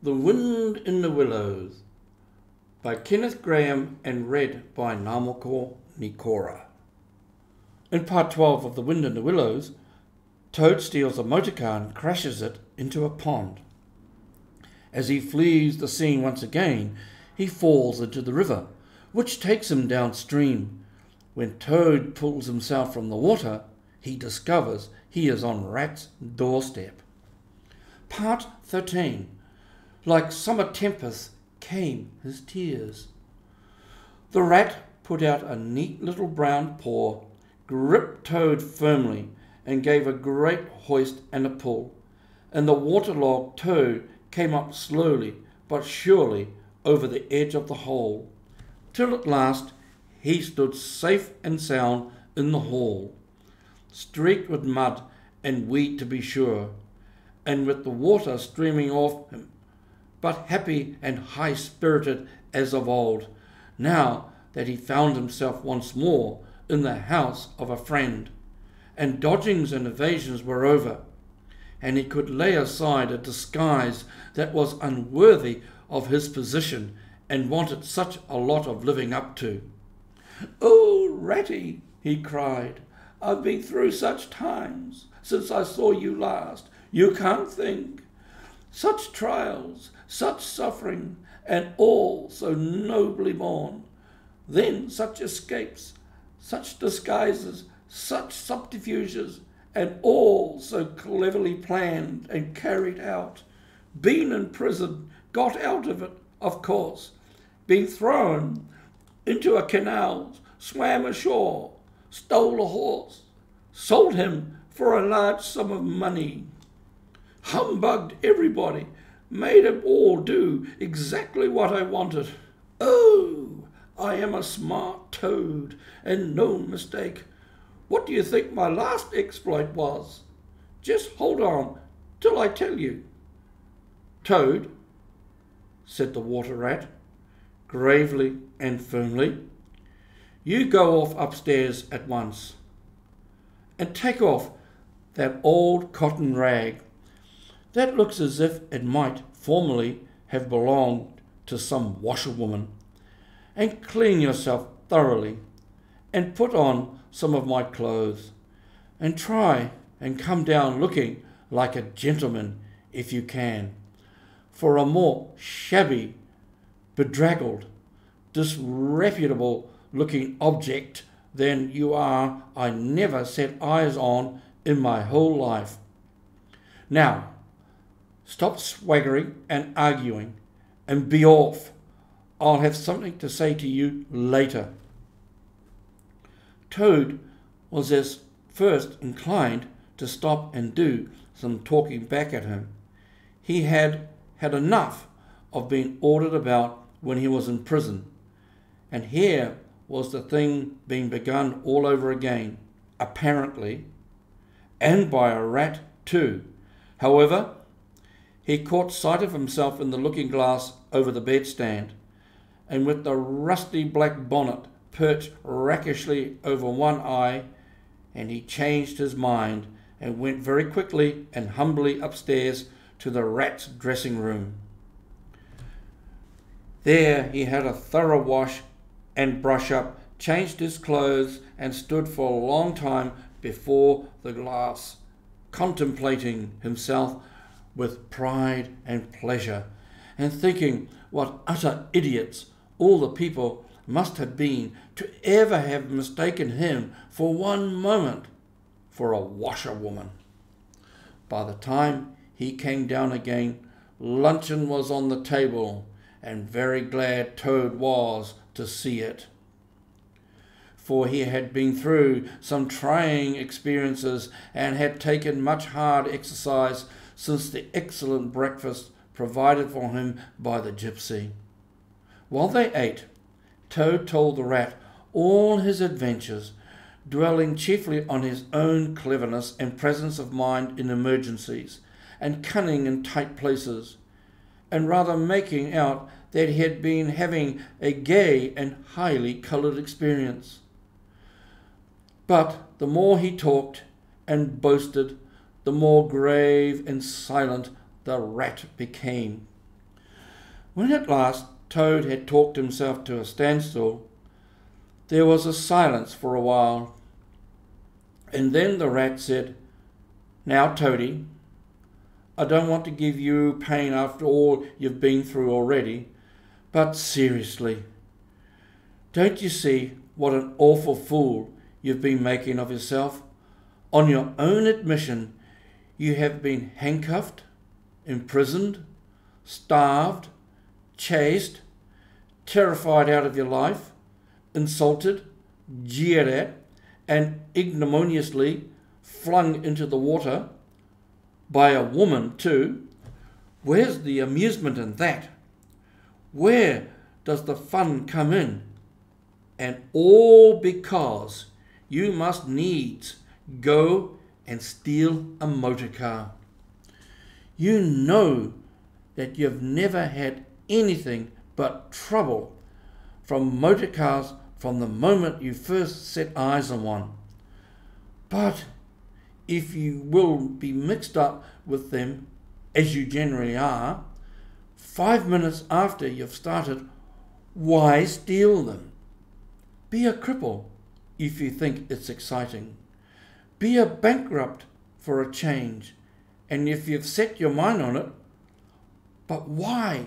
The Wind in the Willows by Kenneth, Grahame and read by Ngamoko, Nikora. In part 12 of The Wind in the Willows, Toad steals a motorcar and crashes it into a pond. As he flees the scene once again, he falls into the river, which takes him downstream. When Toad pulls himself from the water, he discovers he is on Rat's doorstep. Part 13. Like summer tempests came his tears. The rat put out a neat little brown paw, gripped Toad firmly, and gave a great hoist and a pull, and the waterlogged Toad came up slowly but surely over the edge of the hole, till at last he stood safe and sound in the hall, streaked with mud and weed to be sure, and with the water streaming off him, but happy and high-spirited as of old, now that he found himself once more in the house of a friend, and dodgings and evasions were over, and he could lay aside a disguise that was unworthy of his position and wanted such a lot of living up to. "Oh, Ratty," he cried, "I've been through such times since I saw you last, you can't think. Such trials, such suffering, and all so nobly borne. Then such escapes, such disguises, such subterfuges, and all so cleverly planned and carried out. Been in prison, got out of it, of course. Been thrown into a canal, swam ashore, stole a horse, sold him for a large sum of money, humbugged everybody, made them all do exactly what I wanted. Oh, I am a smart Toad, and no mistake. What do you think my last exploit was? Just hold on till I tell you." "Toad," said the water rat, gravely and firmly, "you go off upstairs at once, and take off that old cotton rag. That looks as if it might formerly have belonged to some washerwoman, and clean yourself thoroughly, and put on some of my clothes, and try and come down looking like a gentleman if you can, for a more shabby, bedraggled, disreputable looking object than you are I never set eyes on in my whole life. Now, stop swaggering and arguing, and be off. I'll have something to say to you later." Toad was at first inclined to stop and do some talking back at him. He had had enough of being ordered about when he was in prison, and here was the thing being begun all over again, apparently, and by a rat too. However, he caught sight of himself in the looking-glass over the bedstand, and with the rusty black bonnet perched rakishly over one eye, and he changed his mind and went very quickly and humbly upstairs to the rat's dressing-room. There he had a thorough wash and brush-up, changed his clothes, and stood for a long time before the glass, contemplating himself with pride and pleasure, and thinking what utter idiots all the people must have been to ever have mistaken him for one moment for a washerwoman. By the time he came down again, luncheon was on the table, and very glad Toad was to see it, for he had been through some trying experiences and had taken much hard exercise since the excellent breakfast provided for him by the gypsy. While they ate, Toad told the rat all his adventures, dwelling chiefly on his own cleverness and presence of mind in emergencies, and cunning in tight places, and rather making out that he had been having a gay and highly coloured experience. But the more he talked and boasted, the more grave and silent the rat became. When at last Toad had talked himself to a standstill, there was a silence for a while, and then the rat said, "Now, Toady, I don't want to give you pain after all you've been through already, but seriously, don't you see what an awful fool you've been making of yourself? On your own admission, you have been handcuffed, imprisoned, starved, chased, terrified out of your life, insulted, jeered at, and ignominiously flung into the water, by a woman too. Where's the amusement in that? Where does the fun come in? And all because you must needs go and steal a motor car. You know that you've never had anything but trouble from motor cars from the moment you first set eyes on one. But if you will be mixed up with them, as you generally are, 5 minutes after you've started, why steal them? Be a cripple if you think it's exciting. Be a bankrupt for a change, and if you've set your mind on it. But why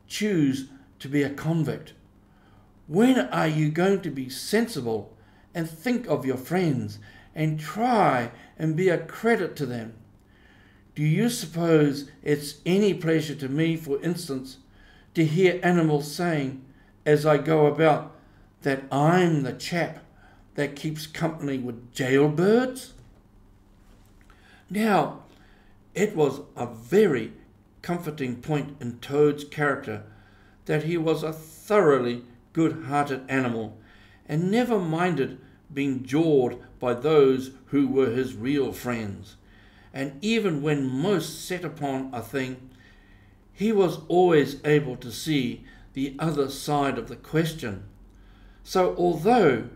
choose to be a convict? When are you going to be sensible and think of your friends and try and be a credit to them? Do you suppose it's any pleasure to me, for instance, to hear animals saying, as I go about, that I'm the chap that keeps company with jailbirds? Now, it was a very comforting point in Toad's character that he was a thoroughly good-hearted animal, and never minded being jawed by those who were his real friends. And even when most set upon a thing, he was always able to see the other side of the question. So although,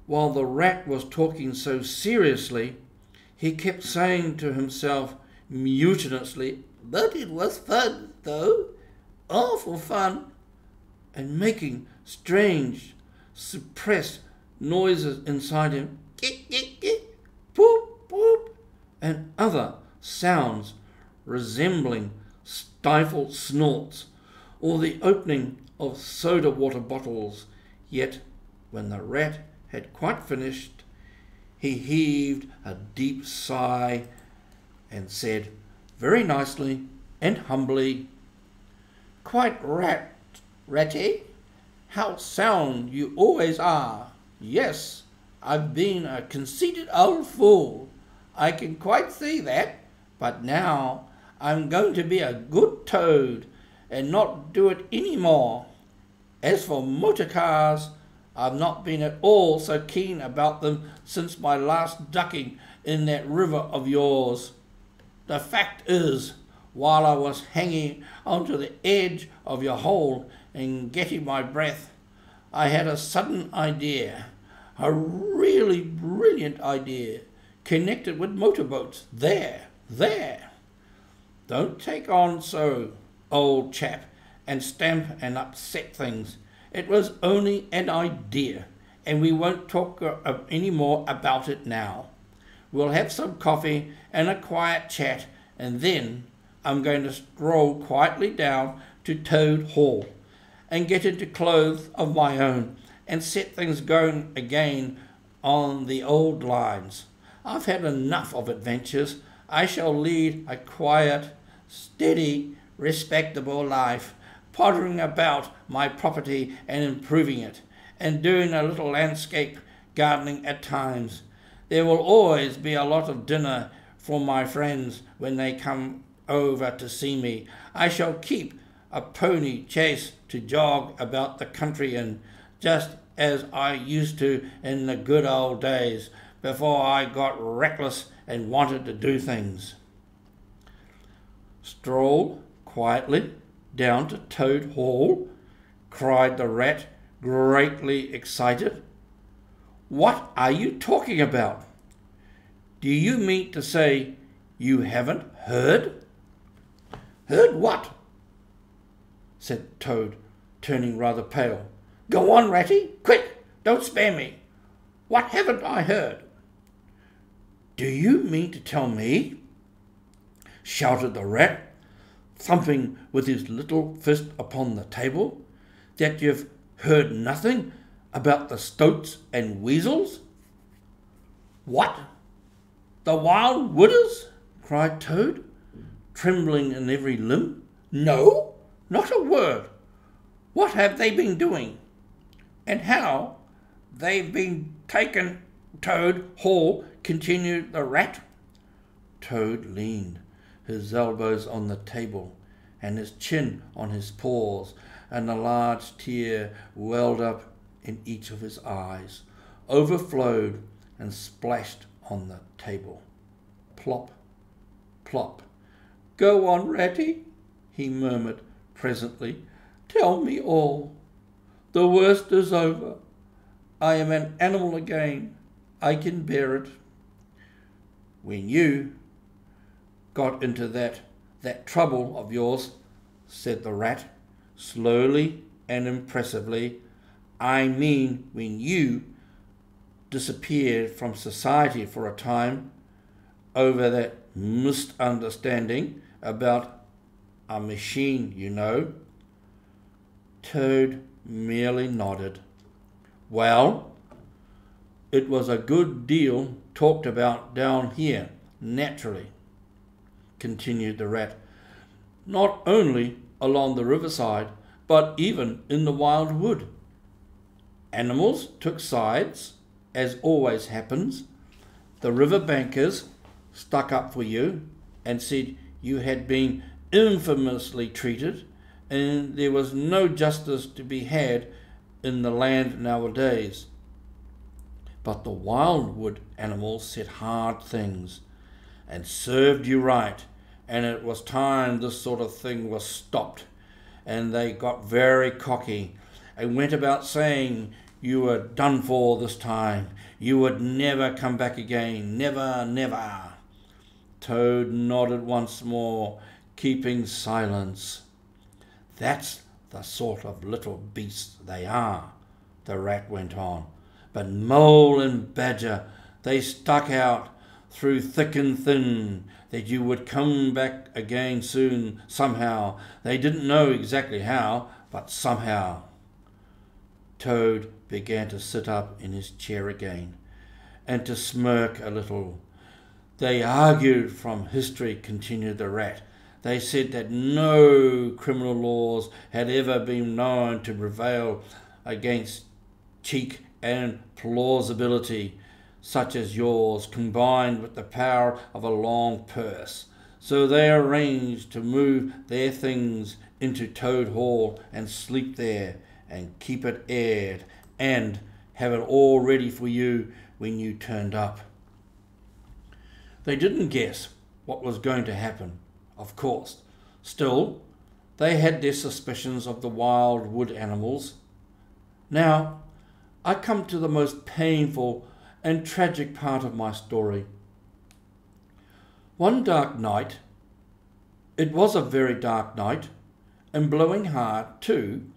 while the rat was talking so seriously, he kept saying to himself mutinously, "But it was fun, though, awful fun," and making strange, suppressed noises inside him, "Kick, kick, kick, poop, poop," and other sounds resembling stifled snorts or the opening of soda water bottles. Yet when the rat had quite finished, he heaved a deep sigh and said very nicely and humbly, "Quite ratty. How sound you always are. Yes, I've been a conceited old fool. I can quite see that. But now I'm going to be a good toad and not do it any more. As for motor cars, I've not been at all so keen about them since my last ducking in that river of yours. The fact is, while I was hanging onto the edge of your hole and getting my breath, I had a sudden idea, a really brilliant idea, connected with motorboats. There. Don't take on so, old chap, and stamp and upset things. It was only an idea, and we won't talk any more about it now. We'll have some coffee and a quiet chat, and then I'm going to stroll quietly down to Toad Hall and get into clothes of my own and set things going again on the old lines. I've had enough of adventures. I shall lead a quiet, steady, respectable life, pottering about my property and improving it, and doing a little landscape gardening at times. There will always be a lot of dinner for my friends when they come over to see me. I shall keep a pony chaise to jog about the country in, just as I used to in the good old days, before I got reckless and wanted to do things." "Stroll quietly down to Toad Hall?" cried the rat, greatly excited. "What are you talking about? Do you mean to say you haven't heard?" "Heard what?" said Toad, turning rather pale. "Go on, Ratty, quick, don't spare me. What haven't I heard?" "Do you mean to tell me," shouted the rat, thumping with his little fist upon the table, "that you've heard nothing about the Stoats and Weasels?" "What? The wild wooders?" cried Toad, trembling in every limb. "No, not a word. What have they been doing? And how they've been taken, Toad Hall," continued the rat. Toad leaned, his elbows on the table and his chin on his paws, and a large tear welled up in each of his eyes, overflowed and splashed on the table. Plop, plop. "Go on, Ratty," he murmured presently. "Tell me all. The worst is over. I am an animal again. I can bear it." "When you got into that trouble of yours," said the rat, slowly and impressively, "I mean when you disappeared from society for a time over that misunderstanding about a machine, you know." Toad merely nodded. "Well, it was a good deal talked about down here, naturally," continued the rat. "Not only along the riverside, but even in the wild wood. Animals took sides, as always happens. The river bankers stuck up for you and said you had been infamously treated, and there was no justice to be had in the land nowadays. But the wildwood animals said hard things and served you right, and it was time this sort of thing was stopped, and they got very cocky and went about saying you were done for this time, you would never come back again, never, never." Toad nodded once more, keeping silence. "That's the sort of little beasts they are," the rat went on. "But Mole and Badger, they stuck out through thick and thin that you would come back again soon, somehow. They didn't know exactly how, but somehow." Toad began to sit up in his chair again and to smirk a little. "They argued from history," continued the rat. "They said that no criminal laws had ever been known to prevail against cheek and plausibility such as yours, combined with the power of a long purse. So they arranged to move their things into Toad Hall and sleep there and keep it aired and have it all ready for you when you turned up. They didn't guess what was going to happen, of course. Still, they had their suspicions of the wild wood animals. Now, I come to the most painful and tragic part of my story. One dark night, it was a very dark night, and blowing hard too,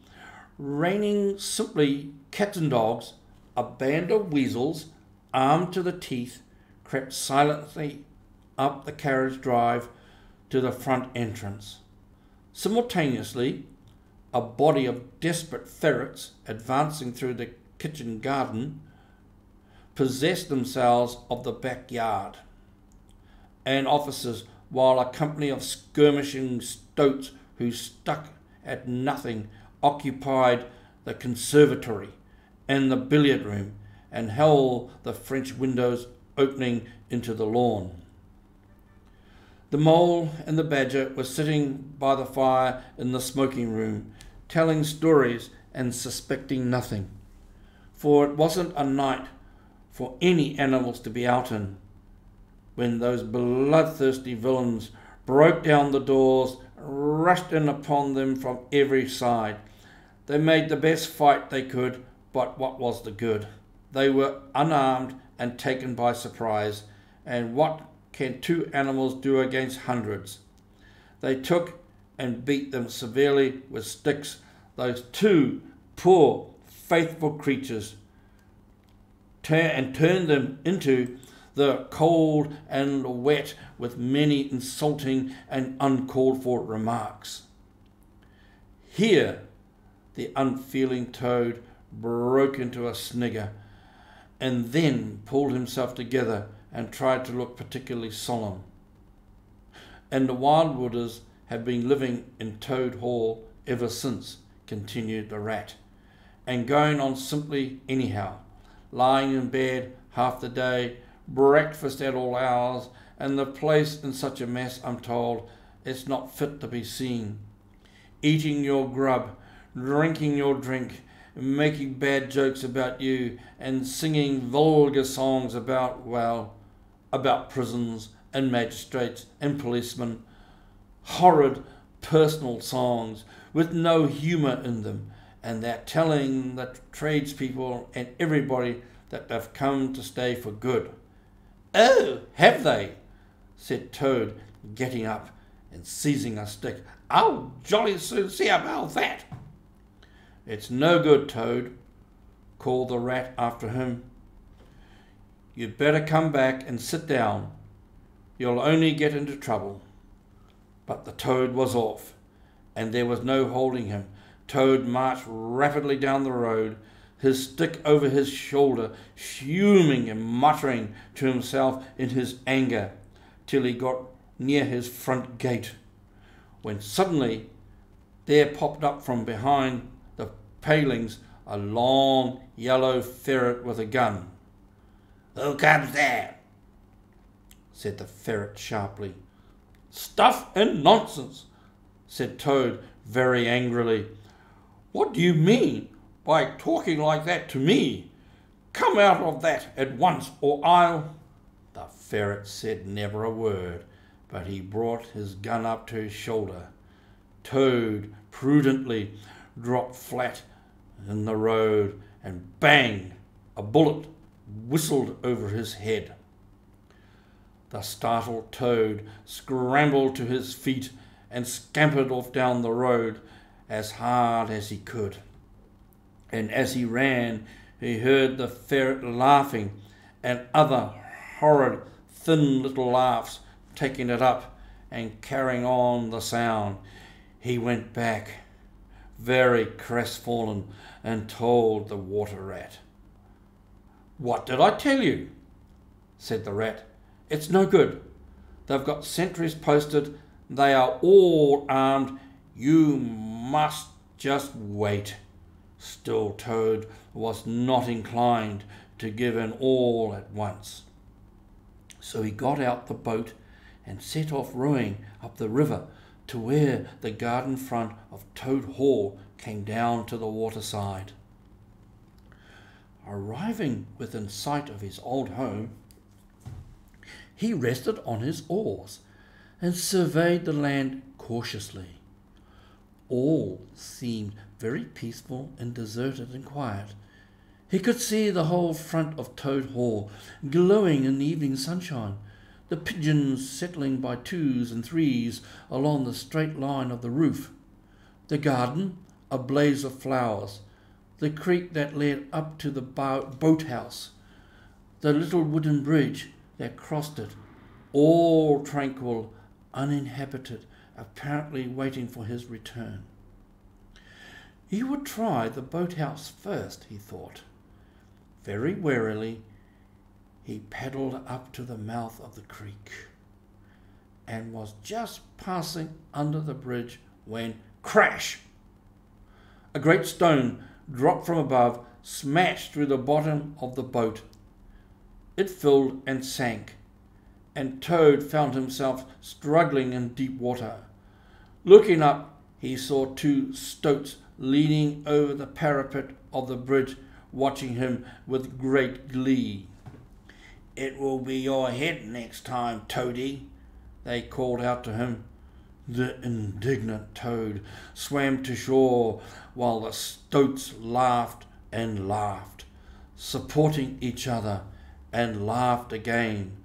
raining simply cats and dogs, a band of weasels, armed to the teeth, crept silently up the carriage drive to the front entrance. Simultaneously, a body of desperate ferrets advancing through the kitchen garden possessed themselves of the backyard, and officers, while a company of skirmishing stoats who stuck at nothing occupied the conservatory and the billiard room and held the French windows opening into the lawn. The Mole and the Badger were sitting by the fire in the smoking room, telling stories and suspecting nothing, for it wasn't a night for any animals to be out in, when those bloodthirsty villains broke down the doors, rushed in upon them from every side. They made the best fight they could, but what was the good? They were unarmed and taken by surprise, and what can two animals do against hundreds? They took and beat them severely with sticks, those two poor, faithful creatures, and turned them into the cold and wet with many insulting and uncalled for remarks. Here the unfeeling toad broke into a snigger, and then pulled himself together and tried to look particularly solemn. And the Wildwooders have been living in Toad Hall ever since, continued the rat, and going on simply anyhow, lying in bed half the day, breakfast at all hours, and the place in such a mess, I'm told, it's not fit to be seen. Eating your grub, drinking your drink, making bad jokes about you, and singing vulgar songs about prisons and magistrates and policemen, horrid personal songs with no humour in them, and they're telling the tradespeople and everybody that they've come to stay for good. Oh, have they? Said Toad, getting up and seizing a stick. I'll jolly soon see about that. It's no good, Toad, called the rat after him. You'd better come back and sit down. You'll only get into trouble. But the toad was off, and there was no holding him. Toad marched rapidly down the road, his stick over his shoulder, fuming and muttering to himself in his anger, till he got near his front gate, when suddenly there popped up from behind the palings a long yellow ferret with a gun. Who comes there? Said the ferret sharply. Stuff and nonsense, said Toad very angrily. What do you mean by talking like that to me? Come out of that at once, or I'll... The ferret said never a word, but he brought his gun up to his shoulder. Toad prudently dropped flat in the road, and bang! A bullet whistled over his head. The startled Toad scrambled to his feet and scampered off down the road as hard as he could. And as he ran, he heard the ferret laughing and other horrid, thin little laughs, taking it up and carrying on the sound. He went back, very crestfallen, and told the water rat. What did I tell you? Said the rat. It's no good. They've got sentries posted. They are all armed. You must just wait. Still Toad was not inclined to give in all at once. So he got out the boat and set off rowing up the river to where the garden front of Toad Hall came down to the waterside. Arriving within sight of his old home, he rested on his oars and surveyed the land cautiously. All seemed very peaceful and deserted and quiet. He could see the whole front of Toad Hall glowing in the evening sunshine, the pigeons settling by twos and threes along the straight line of the roof, the garden a blaze of flowers, the creek that led up to the boathouse, the little wooden bridge that crossed it, all tranquil, uninhabited, apparently waiting for his return. He would try the boathouse first, he thought. Very warily, he paddled up to the mouth of the creek and was just passing under the bridge when, crash! A great stone dropped from above, smashed through the bottom of the boat. It filled and sank, and Toad found himself struggling in deep water. Looking up, he saw two stoats leaning over the parapet of the bridge, watching him with great glee. It will be your head next time, Toady, they called out to him. The indignant Toad swam to shore while the stoats laughed and laughed, supporting each other, and laughed again,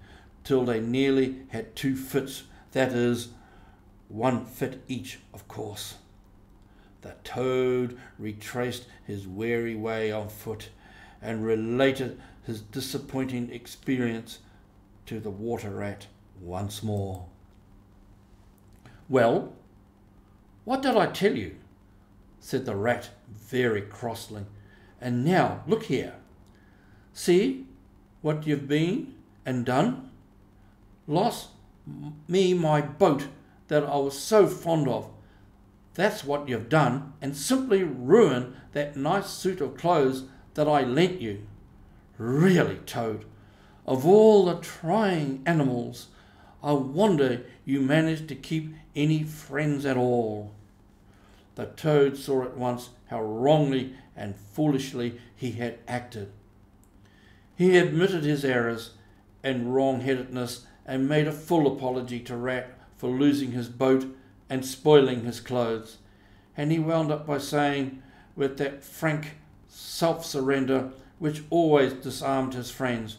till they nearly had two fits, that is, one fit each, of course. The toad retraced his weary way on foot and related his disappointing experience to the water rat once more. "Well, what did I tell you?" said the rat very crossly. "And now, look here. See what you've been and done? Lost me my boat that I was so fond of. That's what you've done, and simply ruined that nice suit of clothes that I lent you. Really, Toad, of all the trying animals, I wonder you managed to keep any friends at all." The Toad saw at once how wrongly and foolishly he had acted. He admitted his errors and wrong-headedness and made a full apology to Rat for losing his boat and spoiling his clothes, and he wound up by saying, with that frank self-surrender which always disarmed his friends'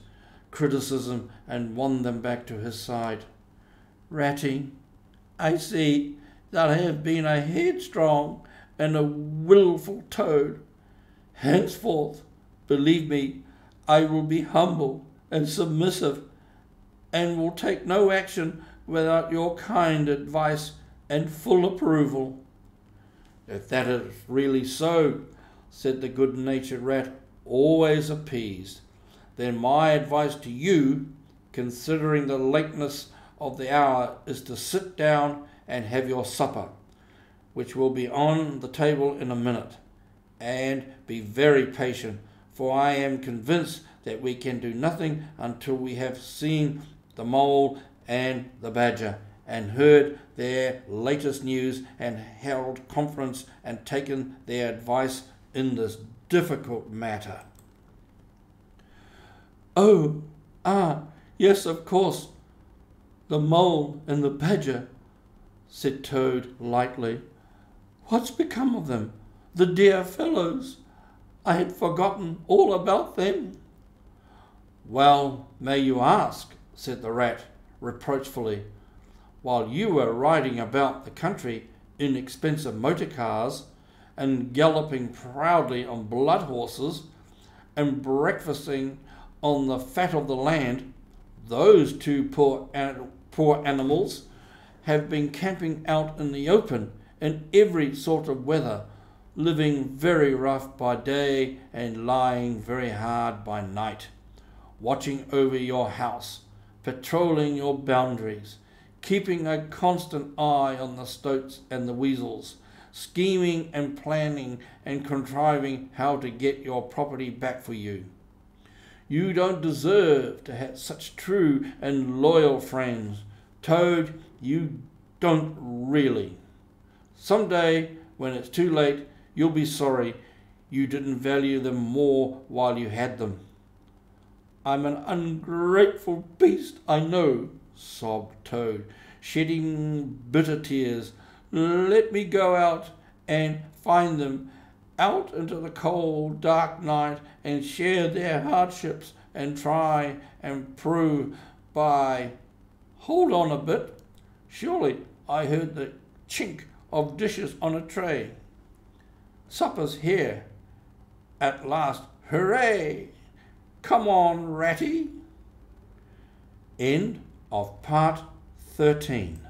criticism and won them back to his side, "Ratty, I see that I have been a headstrong and a wilful toad. Henceforth, believe me, I will be humble and submissive, and will take no action without your kind advice and full approval." "If that is really so," said the good-natured rat, always appeased, "then my advice to you, considering the lateness of the hour, is to sit down and have your supper, which will be on the table in a minute, and be very patient, for I am convinced that we can do nothing until we have seen the mole and the badger, and heard their latest news, and held conference and taken their advice in this difficult matter." "Oh, yes, of course, the mole and the badger," said Toad lightly. "What's become of them, the dear fellows? I had forgotten all about them." "Well, may you ask?" said the rat reproachfully. "While you were riding about the country in expensive motor cars, and galloping proudly on blood horses, and breakfasting on the fat of the land, those two poor animals have been camping out in the open in every sort of weather, living very rough by day and lying very hard by night, watching over your house, patrolling your boundaries, keeping a constant eye on the Stoats and the Weasels, scheming and planning and contriving how to get your property back for you. You don't deserve to have such true and loyal friends, Toad, you don't really. Some day, when it's too late, you'll be sorry you didn't value them more while you had them." "I'm an ungrateful beast, I know," sobbed Toad, shedding bitter tears. "Let me go out and find them, out into the cold, dark night, and share their hardships, and try and prove by... Hold on a bit. Surely I heard the chink of dishes on a tray. Supper's here at last. Hooray! Come on, Ratty." End of part 13.